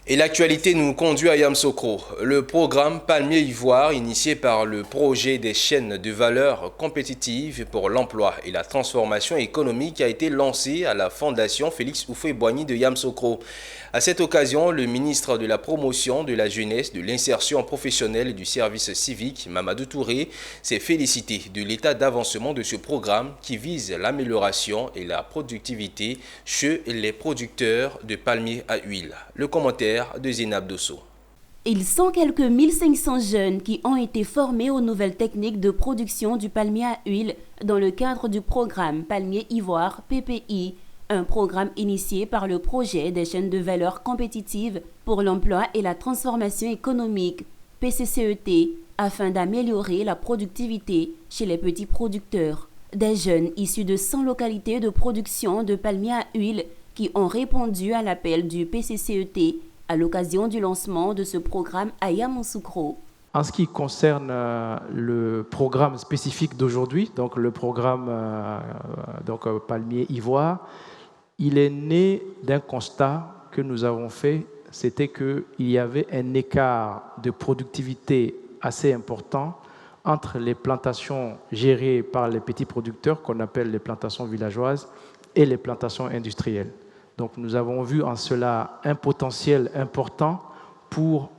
Et l'actualité nous conduit à Yamoussoukro. Le programme Palmier Ivoire, initié par le projet des chaînes de valeur compétitives pour l'emploi et la transformation économique, a été lancé à la Fondation Félix Houphouët-Boigny de Yamoussoukro. À cette occasion, le ministre de la Promotion de la Jeunesse, de l'Insertion professionnelle et du Service civique, Mamadou Touré, s'est félicité de l'état d'avancement de ce programme qui vise l'amélioration et la productivité chez les producteurs de palmiers à huile. Le commentaire de Zinab Dosso. Ils sont quelques 1500 jeunes qui ont été formés aux nouvelles techniques de production du palmier à huile dans le cadre du programme Palmier Ivoire PPI, un programme initié par le projet des chaînes de valeur compétitives pour l'emploi et la transformation économique PCCET afin d'améliorer la productivité chez les petits producteurs. Des jeunes issus de 100 localités de production de palmiers à huile qui ont répondu à l'appel du PCCET à l'occasion du lancement de ce programme à Yamoussoukro. En ce qui concerne le programme spécifique d'aujourd'hui, donc le programme Palmier Ivoire, il est né d'un constat que nous avons fait, c'était qu'il y avait un écart de productivité assez important entre les plantations gérées par les petits producteurs, qu'on appelle les plantations villageoises, et les plantations industrielles. Donc nous avons vu en cela un potentiel important pour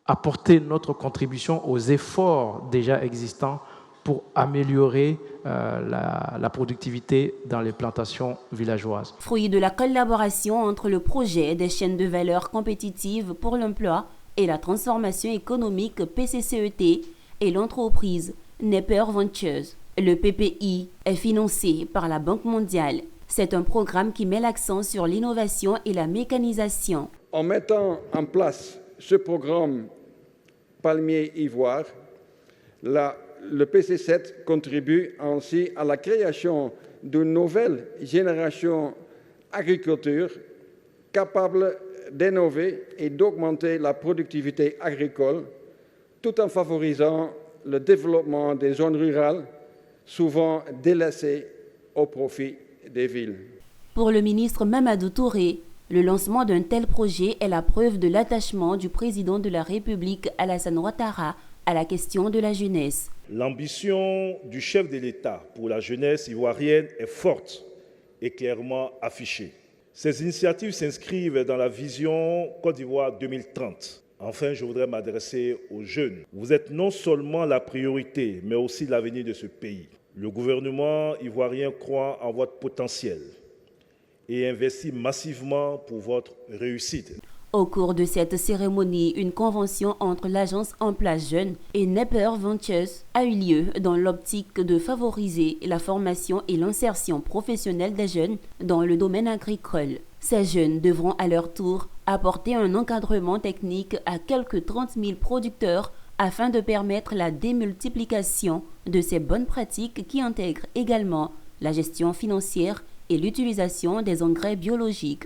apporter notre contribution aux efforts déjà existants pour améliorer la productivité dans les plantations villageoises. Fruit de la collaboration entre le projet des chaînes de valeur compétitives pour l'emploi et la transformation économique PCCET et l'entreprise Nepper Ventures. Le PPI est financé par la Banque mondiale. C'est un programme qui met l'accent sur l'innovation et la mécanisation. En mettant en place ce programme Palmier Ivoire, le PC7 contribue ainsi à la création d'une nouvelle génération d'agriculture capable d'innover et d'augmenter la productivité agricole tout en favorisant le développement des zones rurales, souvent délaissées au profit des villes. Pour le ministre Mamadou Touré, le lancement d'un tel projet est la preuve de l'attachement du président de la République Alassane Ouattara à la question de la jeunesse. L'ambition du chef de l'État pour la jeunesse ivoirienne est forte et clairement affichée. Ces initiatives s'inscrivent dans la vision Côte d'Ivoire 2030. Enfin, je voudrais m'adresser aux jeunes. Vous êtes non seulement la priorité, mais aussi l'avenir de ce pays. Le gouvernement ivoirien croit en votre potentiel et investit massivement pour votre réussite. Au cours de cette cérémonie, une convention entre l'agence Emploi Jeunes et Nepper Ventures a eu lieu dans l'optique de favoriser la formation et l'insertion professionnelle des jeunes dans le domaine agricole. Ces jeunes devront à leur tour apporter un encadrement technique à quelques 30 000 producteurs afin de permettre la démultiplication de ces bonnes pratiques qui intègrent également la gestion financière et l'utilisation des engrais biologiques.